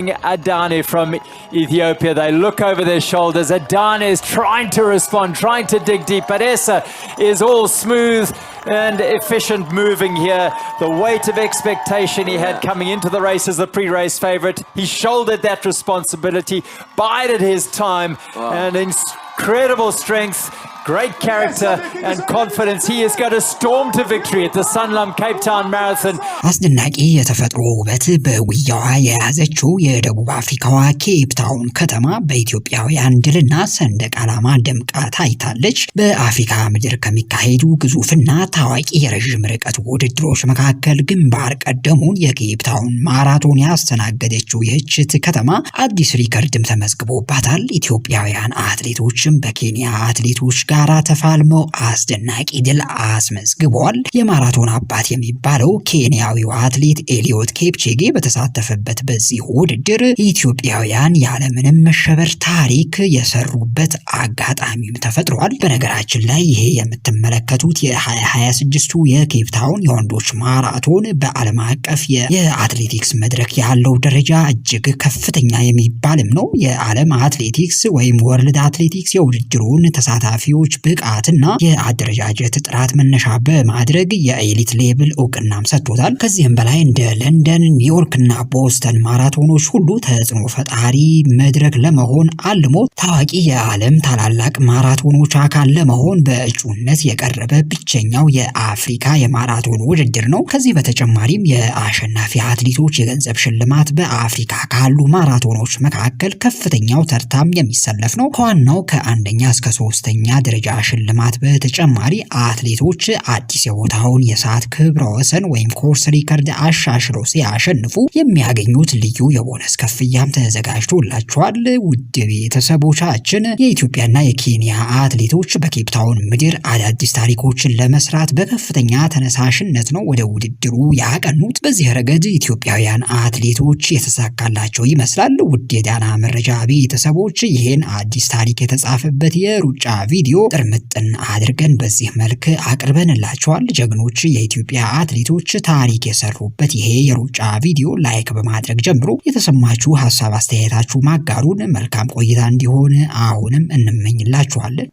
Adane from Ethiopia. They look over their shoulders. Adane is trying to respond, trying to dig deep. But Essa is all smooth and efficient moving here. The weight of expectation he had coming into the race as the pre-race favorite. He shouldered that responsibility, bided his time, and incredible strength. Great character and confidence. He is going to storm to victory at the Sanlam Cape Town Marathon. አስደናቂ የተፈጥሮ ውበት በጉያዋ የያዘችው የደቡብ አፍሪካዋ ኬፕ ታውን ከተማ በኢትዮጵያውያን ድልና ሰንደቅ ዓላማ ደምቃ ታይታለች። በአፍሪካ ምድር ከሚካሄዱ ግዙፍና ታዋቂ የረጅም ርቀት ውድድሮች መካከል ግንባር ቀደሙን የኬፕ ታውን ማራቶን ያስተናገደችው ይህች ከተማ አዲስ ሪከርድም ተመዝግቦባታል። ኢትዮጵያውያን አትሌቶችም በኬንያ አትሌቶች ጋራ ተፋልመው አስደናቂ ድል አስመዝግበዋል። የማራቶን አባት የሚባለው ኬንያዊው አትሌት ኤሊዮት ኬፕቼጌ በተሳተፈበት በዚህ ውድድር ኢትዮጵያውያን ያለምንም መሸበር ታሪክ የሰሩበት አጋጣሚም ተፈጥሯል። በነገራችን ላይ ይሄ የምትመለከቱት የ2026ቱ የኬፕ ታውን የወንዶች ማራቶን በዓለም አቀፍ የአትሌቲክስ መድረክ ያለው ደረጃ እጅግ ከፍተኛ የሚባልም ነው። የዓለም አትሌቲክስ ወይም ወርልድ አትሌቲክስ የውድድሩን ተሳታፊዎች ብቃትና የአደረጃጀት ጥራት መነሻ በማድረግ የኤሊት ሌብል እውቅናም ሰጥቶታል። ከዚህም በላይ እንደ ለንደን፣ ኒውዮርክና ቦስተን ማራቶኖች ሁሉ ተጽዕኖ ፈጣሪ መድረክ ለመሆን አልሞ ታዋቂ የዓለም ታላላቅ ማራቶኖች አካል ለመሆን በእጩነት የቀረበ ብቸኛው የአፍሪካ የማራቶን ውድድር ነው። ከዚህ በተጨማሪም የአሸናፊ አትሌቶች የገንዘብ ሽልማት በአፍሪካ ካሉ ማራቶኖች መካከል ከፍተኛው ተርታም የሚሰለፍ ነው። ከዋናው ከአንደኛ እስከ ሶስተኛ ደረጃ ሽልማት በተጨማሪ አትሌቶች አዲስ የቦታውን የሰዓት ክብረ ወሰን ወይም ኮርስ ሪከርድ አሻሽለው ሲያሸንፉ የሚያገኙት ልዩ የቦነስ ክፍያም ተዘጋጅቶላቸዋል። ውድ ቤተሰቦቻችን የኢትዮጵያና የኬንያ አትሌቶች በኬፕ ታውን ምድር አዳዲስ ታሪኮችን ለመስራት በከፍተኛ ተነሳሽነት ነው ወደ ውድድሩ ያቀኑት። በዚህ ረገድ ኢትዮጵያውያን አትሌቶች የተሳካላቸው ይመስላል። ውድ የዳና መረጃ ቤተሰቦች ይህን አዲስ ታሪክ የተጻፈበት የሩጫ ቪዲዮ ጥርምጥን አድርገን በዚህ መልክ አቅርበንላችኋል። ጀግኖች የኢትዮጵያ አትሌቶች ታሪክ የሰሩበት ይሄ የሩጫ ቪዲዮ ላይክ በማድረግ ጀምሮ የተሰማችሁ ሐሳብ አስተያየታችሁ ማጋሩን መልካም ቆይታ እንዲሆን አሁንም እንመኝላችኋለን።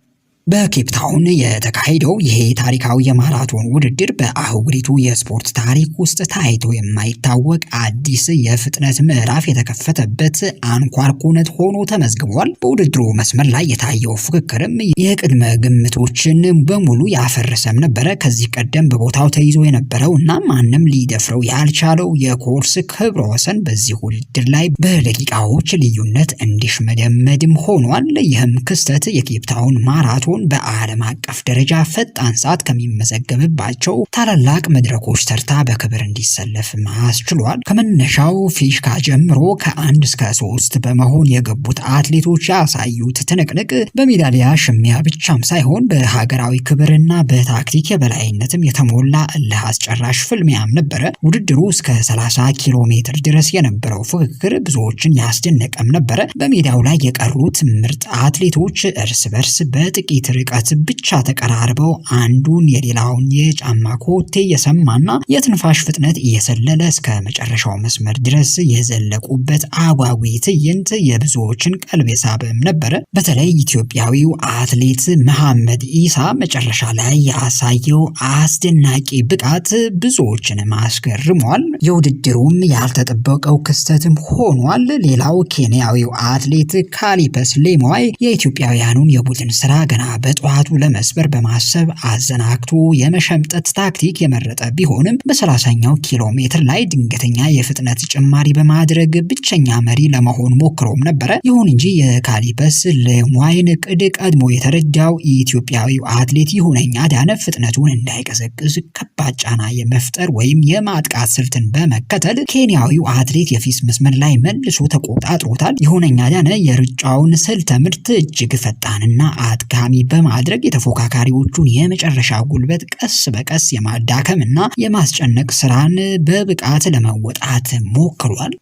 በኬፕ ታውን የተካሄደው ይሄ ታሪካዊ የማራቶን ውድድር በአህጉሪቱ የስፖርት ታሪክ ውስጥ ታይቶ የማይታወቅ አዲስ የፍጥነት ምዕራፍ የተከፈተበት አንኳር ኩነት ሆኖ ተመዝግቧል። በውድድሩ መስመር ላይ የታየው ፉክክርም የቅድመ ግምቶችን በሙሉ ያፈረሰም ነበረ። ከዚህ ቀደም በቦታው ተይዞ የነበረው እና ማንም ሊደፍረው ያልቻለው የኮርስ ክብረ ወሰን በዚህ ውድድር ላይ በደቂቃዎች ልዩነት እንዲሽመደመድም ሆኗል። ይህም ክስተት የኬፕ ታውን ማራቶን በዓለም አቀፍ ደረጃ ፈጣን ሰዓት ከሚመዘገብባቸው ታላላቅ መድረኮች ተርታ በክብር እንዲሰለፍ ማስችሏል። ከመነሻው ፊሽካ ጀምሮ ከ1 እስከ 3 በመሆን የገቡት አትሌቶች ያሳዩት ትንቅንቅ በሜዳሊያ ሽሚያ ብቻም ሳይሆን በሀገራዊ ክብርና በታክቲክ የበላይነትም የተሞላ እልህ አስጨራሽ ፍልሚያም ነበረ። ውድድሩ እስከ 30 ኪሎ ሜትር ድረስ የነበረው ፍክክር ብዙዎችን ያስደነቀም ነበረ። በሜዳው ላይ የቀሩት ምርጥ አትሌቶች እርስ በርስ በጥቂት ርቀት ብቻ ተቀራርበው አንዱን የሌላውን የጫማ ኮቴ የሰማና የትንፋሽ ፍጥነት እየሰለለ እስከ መጨረሻው መስመር ድረስ የዘለቁበት አጓጊ ትዕይንት የብዙዎችን ቀልብ የሳበም ነበረ። በተለይ ኢትዮጵያዊው አትሌት መሐመድ ኢሳ መጨረሻ ላይ ያሳየው አስደናቂ ብቃት ብዙዎችን አስገርሟል። የውድድሩም ያልተጠበቀው ክስተትም ሆኗል። ሌላው ኬንያዊው አትሌት ካሊፐስ ሌሞይ የኢትዮጵያውያኑን የቡድን ስራ ገና በጠዋቱ ለመስበር በማሰብ አዘናክቶ የመሸምጠት ታክቲክ የመረጠ ቢሆንም በ30ኛው ኪሎ ሜትር ላይ ድንገተኛ የፍጥነት ጭማሪ በማድረግ ብቸኛ መሪ ለመሆን ሞክሮም ነበረ። ይሁን እንጂ የካሊፐስ ሌሞይን ቅድ ቀድሞ የተረዳው ኢትዮጵያዊው አትሌት ይሁነኛ አዳነ ፍጥነቱን እንዳይቀዘቅዝ ከባድ ጫና የመፍጠር ወይም የማጥቃት ስልትን በመከተል ኬንያዊው አትሌት የፊት መስመር ላይ መልሶ ተቆጣጥሮታል። ይሁነኛ አዳነ የሩጫውን ስልተ ምርት እጅግ ፈጣንና አጥጋሚ በማድረግ የተፎካካሪዎቹን የመጨረሻ ጉልበት ቀስ በቀስ የማዳከምና የማስጨነቅ ስራን በብቃት ለመወጣት ሞክሯል።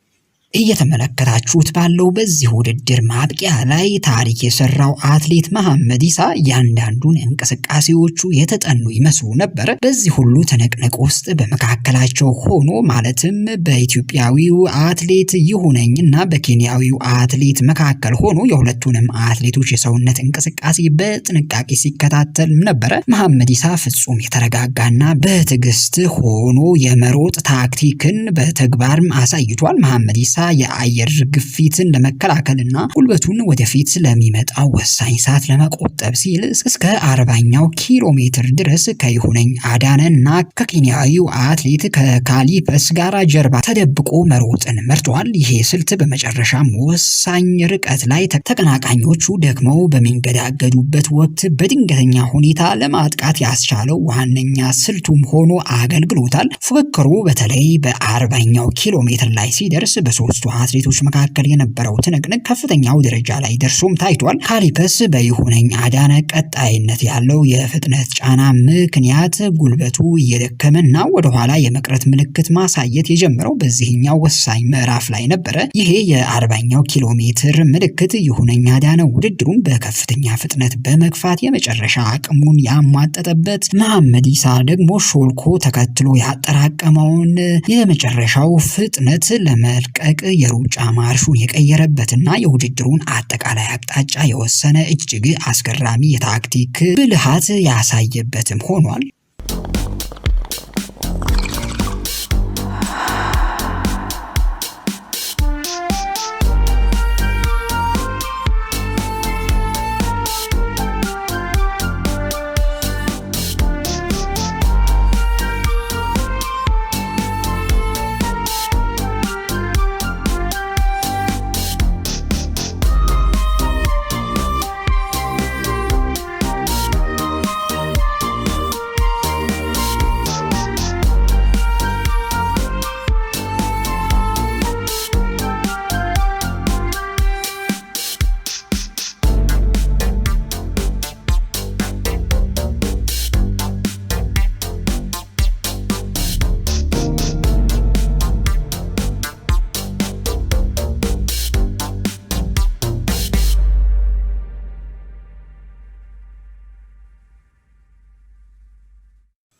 እየተመለከታችሁት ባለው በዚህ ውድድር ማብቂያ ላይ ታሪክ የሰራው አትሌት መሐመድ ኢሳ እያንዳንዱን እንቅስቃሴዎቹ የተጠኑ ይመስሉ ነበር። በዚህ ሁሉ ትንቅንቅ ውስጥ በመካከላቸው ሆኖ ማለትም በኢትዮጵያዊው አትሌት ይሁነኝ እና በኬንያዊው አትሌት መካከል ሆኖ የሁለቱንም አትሌቶች የሰውነት እንቅስቃሴ በጥንቃቄ ሲከታተል ነበረ። መሐመድ ኢሳ ፍጹም የተረጋጋና በትዕግስት ሆኖ የመሮጥ ታክቲክን በተግባርም አሳይቷል። መሐመድ ኢሳ የአየር ግፊትን ለመከላከልና ጉልበቱን ወደፊት ለሚመጣው ወሳኝ ሰዓት ለመቆጠብ ሲል እስከ 40ኛው ኪሎ ሜትር ድረስ ከይሁነኝ አዳነና ከኬንያዊው አትሌት ከካሊፐስ ጋር ጀርባ ተደብቆ መሮጥን መርጧል። ይሄ ስልት በመጨረሻም ወሳኝ ርቀት ላይ ተቀናቃኞቹ ደግመው በሚንገዳገዱበት ወቅት በድንገተኛ ሁኔታ ለማጥቃት ያስቻለው ዋነኛ ስልቱም ሆኖ አገልግሎታል። ፉክክሩ በተለይ በ40ኛው ኪሎ ሜትር ላይ ሲደርስ በሶስቱ አትሌቶች መካከል የነበረው ትንቅንቅ ከፍተኛው ደረጃ ላይ ደርሶም ታይቷል። ካሊፐስ በይሁነኝ አዳነ ቀጣይነት ያለው የፍጥነት ጫና ምክንያት ጉልበቱ እየደከመና ወደ ኋላ የመቅረት ምልክት ማሳየት የጀመረው በዚህኛው ወሳኝ ምዕራፍ ላይ ነበረ። ይሄ የ40ኛው ኪሎ ሜትር ምልክት ይሁነኝ አዳነ ውድድሩን በከፍተኛ ፍጥነት በመግፋት የመጨረሻ አቅሙን ያሟጠጠበት፣ መሐመድ ኢሳ ደግሞ ሾልኮ ተከትሎ ያጠራቀመውን የመጨረሻው ፍጥነት ለመልቀቅ የሩጫ ማርሹን የቀየረበትና የውድድሩን አጠቃላይ አቅጣጫ የወሰነ እጅግ አስገራሚ የታክቲክ ብልሃት ያሳየበትም ሆኗል።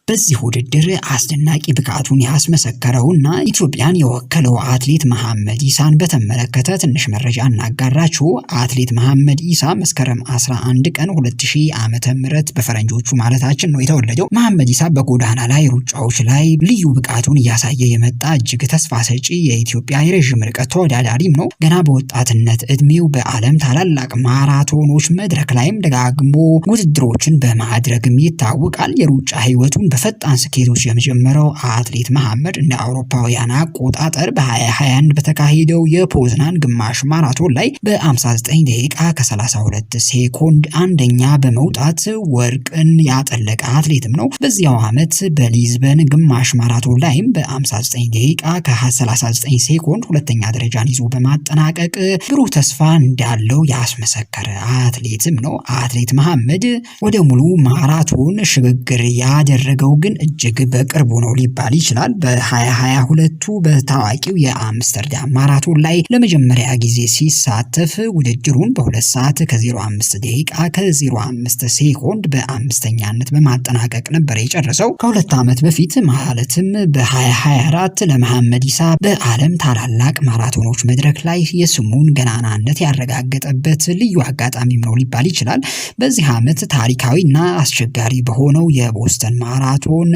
በዚህ ውድድር አስደናቂ ብቃቱን ያስመሰከረውና ኢትዮጵያን የወከለው አትሌት መሐመድ ኢሳን በተመለከተ ትንሽ መረጃ እናጋራችሁ። አትሌት መሐመድ ኢሳ መስከረም 11 ቀን 2000 ዓመተ ምህረት በፈረንጆቹ ማለታችን ነው የተወለደው። መሐመድ ኢሳ በጎዳና ላይ ሩጫዎች ላይ ልዩ ብቃቱን እያሳየ የመጣ እጅግ ተስፋ ሰጪ የኢትዮጵያ የረዥም ርቀት ተወዳዳሪም ነው። ገና በወጣትነት እድሜው በዓለም ታላላቅ ማራቶኖች መድረክ ላይም ደጋግሞ ውድድሮችን በማድረግም ይታወቃል። የሩጫ ህይወቱን በፈጣን ስኬቶች የመጀመሪያው አትሌት መሐመድ እንደ አውሮፓውያን አቆጣጠር በ2021 በተካሄደው የፖዝናን ግማሽ ማራቶን ላይ በ59 ደቂቃ ከ32 ሴኮንድ አንደኛ በመውጣት ወርቅን ያጠለቀ አትሌትም ነው። በዚያው ዓመት በሊዝበን ግማሽ ማራቶን ላይም በ59 ደቂቃ ከ39 ሴኮንድ ሁለተኛ ደረጃን ይዞ በማጠናቀቅ ብሩህ ተስፋ እንዳለው ያስመሰከረ አትሌትም ነው። አትሌት መሐመድ ወደ ሙሉ ማራቶን ሽግግር ያደረገው ግን እጅግ በቅርቡ ነው ሊባል ይችላል። በ2022 በታዋቂው የአምስተርዳም ማራቶን ላይ ለመጀመሪያ ጊዜ ሲሳተፍ ውድድሩን በ2 ሰዓት ከ05 ደቂቃ ከ05 ሴኮንድ በአምስተኛነት በማጠናቀቅ ነበር የጨረሰው። ከሁለት ዓመት በፊት ማለትም በ2024 ለመሐመድ ኢሳ በዓለም ታላላቅ ማራቶኖች መድረክ ላይ የስሙን ገናናነት ያረጋገጠበት ልዩ አጋጣሚም ነው ሊባል ይችላል። በዚህ ዓመት ታሪካዊና አስቸጋሪ በሆነው የቦስተን ማራቶን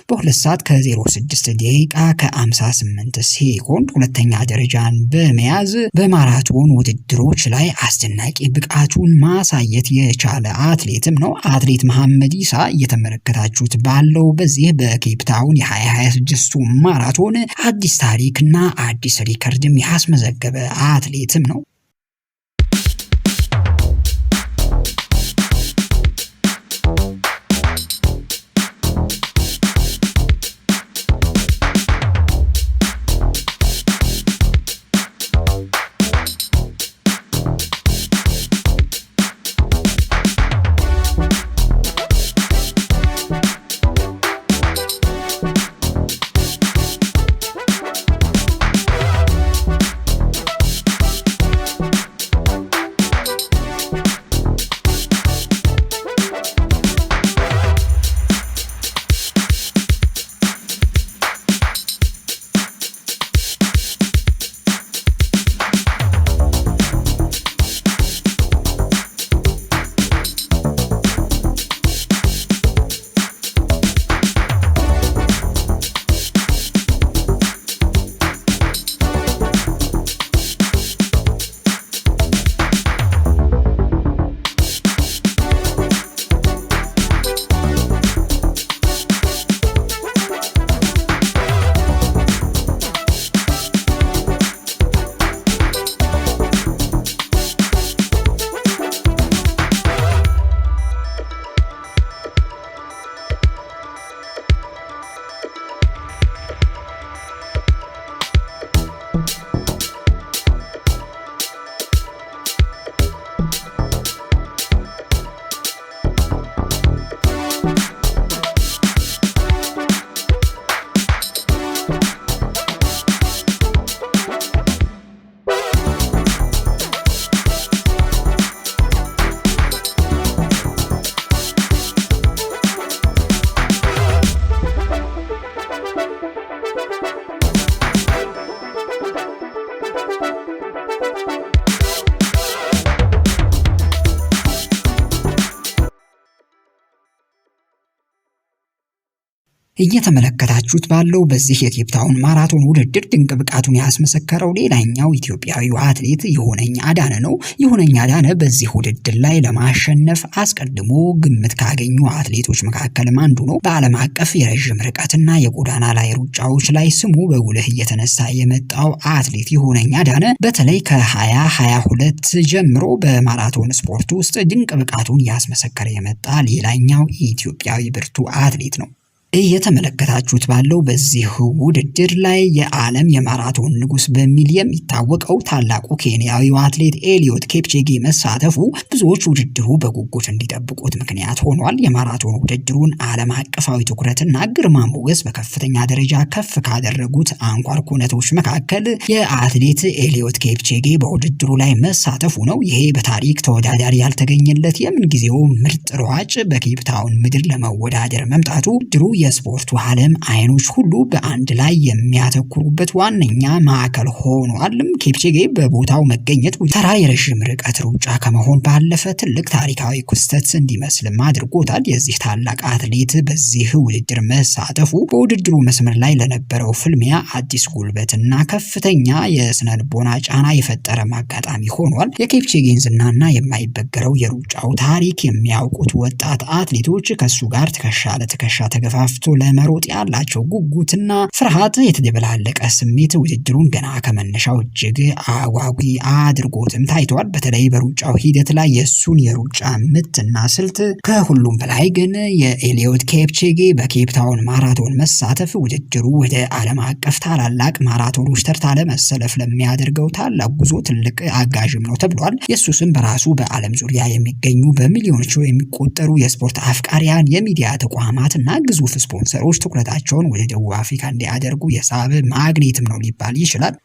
በ2 ሰዓት ከ06 ደቂቃ ከ58 ሴኮንድ ሁለተኛ ደረጃን በመያዝ በማራቶን ውድድሮች ላይ አስደናቂ ብቃቱን ማሳየት የቻለ አትሌትም ነው። አትሌት መሐመድ ኢሳ እየተመለከታችሁት ባለው በዚህ በኬፕ ታውን የ2026 ማራቶን አዲስ ታሪክና አዲስ ሪከርድም ያስመዘገበ አትሌትም ነው። እየተመለከታችሁት ባለው በዚህ የኬፕታውን ማራቶን ውድድር ድንቅ ብቃቱን ያስመሰከረው ሌላኛው ኢትዮጵያዊው አትሌት ይሁነኝ አዳነ ነው። ይሁነኝ አዳነ በዚህ ውድድር ላይ ለማሸነፍ አስቀድሞ ግምት ካገኙ አትሌቶች መካከልም አንዱ ነው። በዓለም አቀፍ የረዥም ርቀትና የጎዳና ላይ ሩጫዎች ላይ ስሙ በጉልህ እየተነሳ የመጣው አትሌት ይሁነኝ አዳነ በተለይ ከ2022 ጀምሮ በማራቶን ስፖርት ውስጥ ድንቅ ብቃቱን ያስመሰከረ የመጣ ሌላኛው ኢትዮጵያዊ ብርቱ አትሌት ነው። እየተመለከታችሁት ባለው በዚህ ውድድር ላይ የዓለም የማራቶን ንጉስ በሚል የሚታወቀው ታላቁ ኬንያዊው አትሌት ኤሊዮት ኬፕቼጌ መሳተፉ ብዙዎች ውድድሩ በጉጉት እንዲጠብቁት ምክንያት ሆኗል። የማራቶን ውድድሩን ዓለም አቀፋዊ ትኩረትና ግርማ ሞገስ በከፍተኛ ደረጃ ከፍ ካደረጉት አንኳር ኩነቶች መካከል የአትሌት ኤሊዮት ኬፕቼጌ በውድድሩ ላይ መሳተፉ ነው። ይሄ በታሪክ ተወዳዳሪ ያልተገኘለት የምንጊዜው ምርጥ ሯጭ በኬፕታውን ምድር ለመወዳደር መምጣቱ ውድድሩ የስፖርቱ ዓለም አይኖች ሁሉ በአንድ ላይ የሚያተኩሩበት ዋነኛ ማዕከል ሆኗል። ኬፕቼጌ በቦታው መገኘት ተራ የረዥም ርቀት ሩጫ ከመሆን ባለፈ ትልቅ ታሪካዊ ክስተት እንዲመስልም አድርጎታል። የዚህ ታላቅ አትሌት በዚህ ውድድር መሳተፉ በውድድሩ መስመር ላይ ለነበረው ፍልሚያ አዲስ ጉልበትና ከፍተኛ የስነ ልቦና ጫና የፈጠረ አጋጣሚ ሆኗል። የኬፕቼጌን ዝናና የማይበገረው የሩጫው ታሪክ የሚያውቁት ወጣት አትሌቶች ከሱ ጋር ትከሻ ለትከሻ ተገፋፍቶ ለመሮጥ ያላቸው ጉጉትና ፍርሃት የተደበላለቀ ስሜት ውድድሩን ገና ከመነሻው እጅግ አጓጊ አድርጎትም ታይቷል። በተለይ በሩጫው ሂደት ላይ የሱን የሩጫ ምትና ስልት ከሁሉም በላይ ግን የኤሊዮት ኬፕቼጌ በኬፕታውን ማራቶን መሳተፍ ውድድሩ ወደ ዓለም አቀፍ ታላላቅ ማራቶኖች ተርታ ለመሰለፍ ለሚያደርገው ታላቅ ጉዞ ትልቅ አጋዥም ነው ተብሏል። የሱ ስም በራሱ በዓለም ዙሪያ የሚገኙ በሚሊዮኖች የሚቆጠሩ የስፖርት አፍቃሪያን፣ የሚዲያ ተቋማትና ግዙፍ ስፖንሰሮች ትኩረታቸውን ወደ ደቡብ አፍሪካ እንዲያደርጉ የሳበ ማግኔትም ነው ሊባል ይችላል።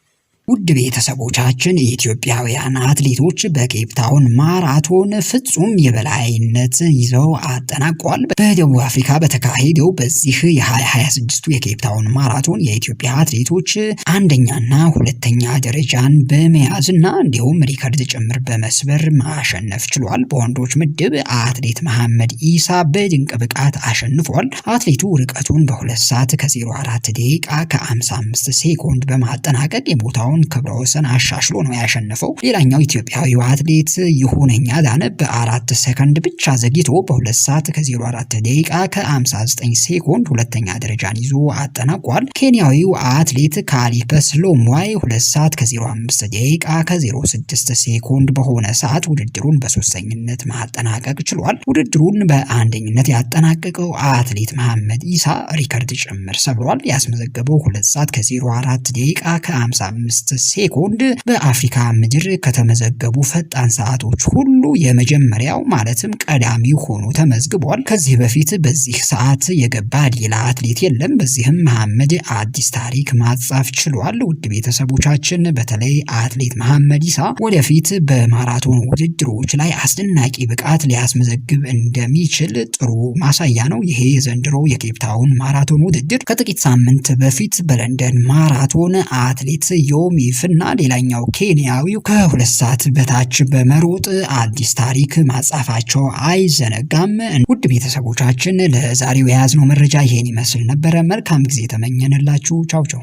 ውድ ቤተሰቦቻችን የኢትዮጵያውያን አትሌቶች በኬፕታውን ማራቶን ፍጹም የበላይነት ይዘው አጠናቀዋል። በደቡብ አፍሪካ በተካሄደው በዚህ የ2026 የኬፕታውን ማራቶን የኢትዮጵያ አትሌቶች አንደኛና ሁለተኛ ደረጃን በመያዝና እንዲሁም ሪከርድ ጭምር በመስበር ማሸነፍ ችሏል። በወንዶች ምድብ አትሌት መሐመድ ኢሳ በድንቅ ብቃት አሸንፏል። አትሌቱ ርቀቱን በ2 ሰዓት ከ04 ደቂቃ ከ55 ሴኮንድ በማጠናቀቅ የቦታውን ክብረ ወሰን አሻሽሎ ነው ያሸነፈው። ሌላኛው ኢትዮጵያዊው አትሌት ይሁነኝ አዳነ በ4 ሰከንድ ብቻ ዘግይቶ በ2 ሰዓት ከ04 ደቂቃ ከ59 ሴኮንድ ሁለተኛ ደረጃን ይዞ አጠናቋል። ኬንያዊው አትሌት ካሊፐስ ሎምዋይ 2 ሰዓት ከ05 ደቂቃ ከ06 ሴኮንድ በሆነ ሰዓት ውድድሩን በሶስተኝነት ማጠናቀቅ ችሏል። ውድድሩን በአንደኝነት ያጠናቀቀው አትሌት መሐመድ ኢሳ ሪከርድ ጭምር ሰብሯል። ያስመዘገበው 2 ሰዓት ከ04 ደቂቃ ከ55 ሴኮንድ በአፍሪካ ምድር ከተመዘገቡ ፈጣን ሰዓቶች ሁሉ የመጀመሪያው ማለትም ቀዳሚው ሆኖ ተመዝግቧል። ከዚህ በፊት በዚህ ሰዓት የገባ ሌላ አትሌት የለም። በዚህም መሐመድ አዲስ ታሪክ ማጻፍ ችሏል። ውድ ቤተሰቦቻችን በተለይ አትሌት መሐመድ ኢሳ ወደፊት በማራቶን ውድድሮች ላይ አስደናቂ ብቃት ሊያስመዘግብ እንደሚችል ጥሩ ማሳያ ነው። ይሄ ዘንድሮ የኬፕታውን ማራቶን ውድድር ከጥቂት ሳምንት በፊት በለንደን ማራቶን አትሌት ዮሚፍ እና ሌላኛው ኬንያዊው ከ2 ሰዓት በታች በመሮጥ አዲስ ታሪክ ማጻፋቸው አይዘነጋም። ውድ ቤተሰቦቻችን ለዛሬው የያዝነው መረጃ ይሄን ይመስል ነበረ። መልካም ጊዜ ተመኘንላችሁ። ቻው ቻው።